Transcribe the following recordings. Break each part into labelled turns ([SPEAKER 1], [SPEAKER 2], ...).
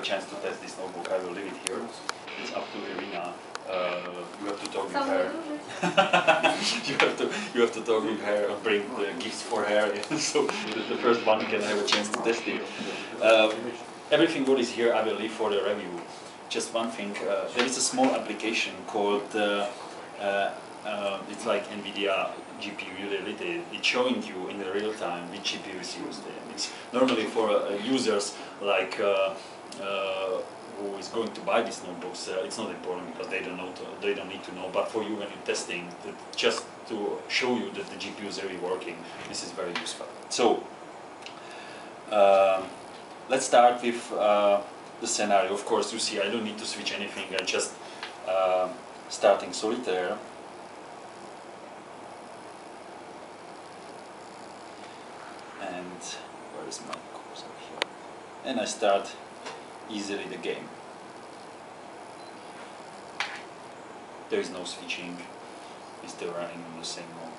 [SPEAKER 1] a chance to test this notebook, I will leave it here. It's up to Irina. You have to talk with her. you have to talk with her and bring the gifts for her. So the first one can have a chance to test it. Everything what is here I will leave for the review. Just one thing, there is a small application called, it's like NVIDIA GPU utility. It's showing you in the real time which GPU is used. It's normally for users like who is going to buy these notebooks. It's not important because they don't need to know. But for you when you're testing, just to show you that the GPU is really working, this is very useful. So let's start with the scenario. Of course, you see I don't need to switch anything. I just starting solitaire. And where is my cursor here? And I start easily the game. There is no switching. It's still running on the same mode.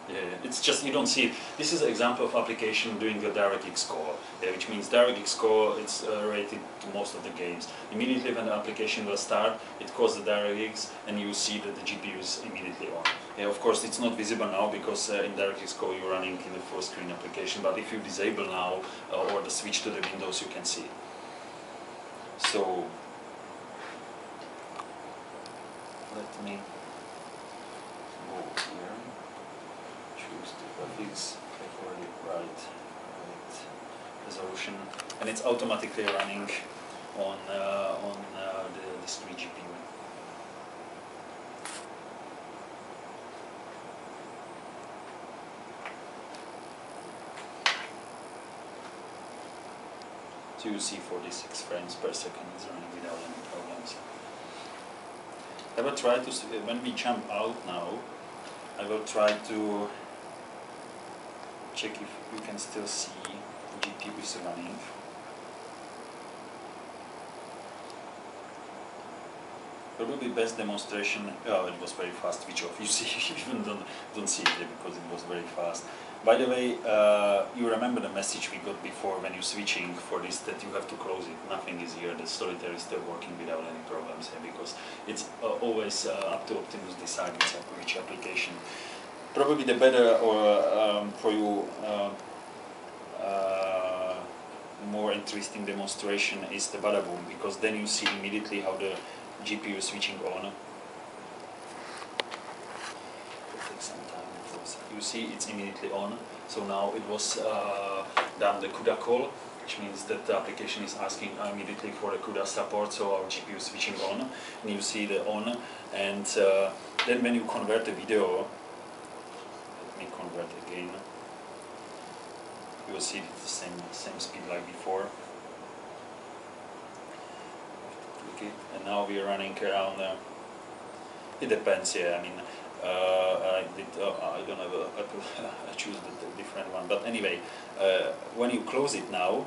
[SPEAKER 1] Yeah, it's just you don't see it. This is an example of application doing the DirectX call, which means DirectX call it's rated to most of the games. Immediately when the application will start, it calls the DirectX and you see that the GPU is immediately on. Of course, it's not visible now because in DirectX call you're running in the full screen application, but if you disable now or the switch to the Windows, you can see it. So, let me go here. Choose the graphics, right resolution, and it's automatically running on the discrete GPU. So you see 46 frames per second is running without any problems. I will try to, when we jump out now, I will try to check if you can still see the GPU is running. Probably best demonstration. Oh, it was very fast switch off. You see, you even don't see it because it was very fast. By the way, you remember the message we got before when you're switching for this that you have to close it. Nothing is here. The solitaire is still working without any problems here because it's always up to Optimus decide which application. Probably the better or for you more interesting demonstration is the Badaboom, because then you see immediately how the GPU is switching on. It will take some time because you see it's immediately on. So now it was done the CUDA call, which means that the application is asking immediately for the CUDA support, so our GPU is switching on, and you see the on. And then when you convert the video, let me convert again. You will see it's the same speed like before. And now we are running around. It depends, yeah. I mean, I don't have I choose the different one. But anyway, when you close it now,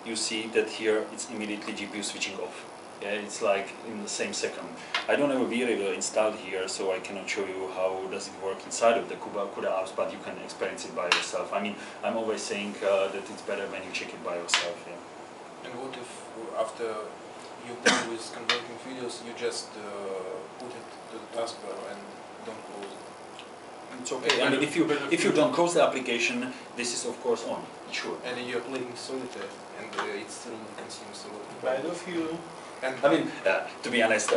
[SPEAKER 1] you see that here it's immediately GPU switching off. Yeah, it's like in the same second. I don't have a variable installed here, so I cannot show you how does it work inside of the CUDA apps, but you can experience it by yourself. I mean, I'm always saying that it's better when you check it by yourself. Yeah.
[SPEAKER 2] And what if after you're done with converting videos, you just put it to the taskbar and don't close it?
[SPEAKER 1] It's okay. I mean, if you don't close the application, this is of course on. Sure.
[SPEAKER 2] And you're playing solitaire, and it still consumes a lot of
[SPEAKER 3] I do feel.
[SPEAKER 2] And
[SPEAKER 1] I mean, to be honest,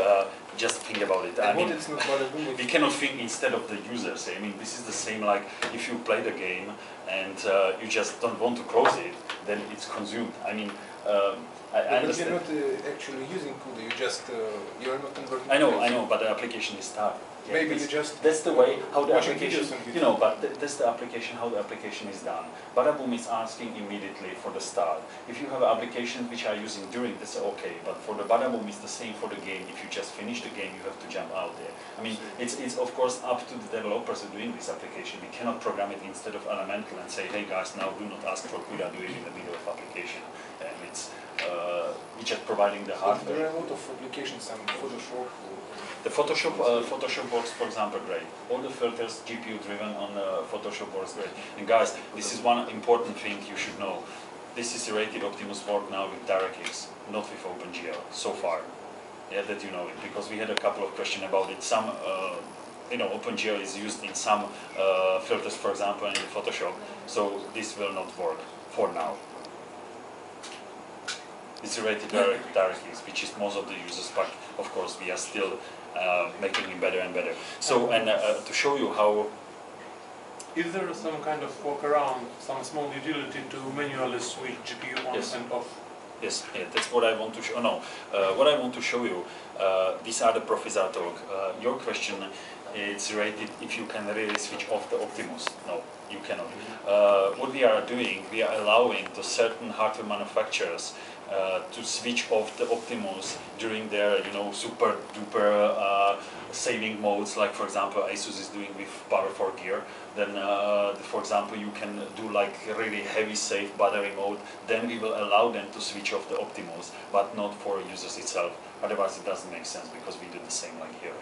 [SPEAKER 1] just think about it. I mean,
[SPEAKER 2] it's not Badaboom,
[SPEAKER 1] we cannot think instead of the users. I mean, this is the same like if you play the game and you just don't want to close it, then it's consumed. I mean, I understand.
[SPEAKER 2] But you're not actually using CUDA. You just you're not converting.
[SPEAKER 1] I know, but the application is started. Yeah,
[SPEAKER 2] maybe you just.
[SPEAKER 1] That's the way how the
[SPEAKER 2] watching
[SPEAKER 1] application.
[SPEAKER 2] videos on YouTube.
[SPEAKER 1] You know, but that's the application how the application is done. Badaboom is asking immediately for the start. If you have applications which are using during this, okay. But for the Badaboom, it's the same for the game. If you just finish the game, you have to jump out there. I mean, it's of course up to the developers who are doing this application. We cannot program it instead of Elemental and say, hey guys, now do not ask for CUDA, do it in the middle of application. And it's we're just providing the hardware.
[SPEAKER 2] There are a lot of applications on Photoshop.
[SPEAKER 1] The Photoshop works, for example, great. All the filters GPU driven on Photoshop works great. And guys, this is one important thing you should know. This is rated Optimus work now with DirectX, not with OpenGL so far. Yeah, that you know it, because we had a couple of questions about it. Some, OpenGL is used in some filters, for example, in the Photoshop, so this will not work for now. It's rated DirectX, which is most of the users, but of course we are still making it better and better. So, and to show you how.
[SPEAKER 3] Is there some kind of workaround, some small utility to manually switch GPU on and off?
[SPEAKER 1] Yes, yeah, that's what I want to show. No, what I want to show you, these are the Professor talk. Your question, it's rated if you can really switch off the Optimus. No, you cannot. What we are doing, we are allowing to certain hardware manufacturers to switch off the Optimus during their, super duper saving modes, like for example Asus is doing with Power 4 Gear. Then, for example, you can do like really heavy save battery mode. Then we will allow them to switch off the Optimus, but not for users itself. Otherwise, it doesn't make sense because we do the same like here.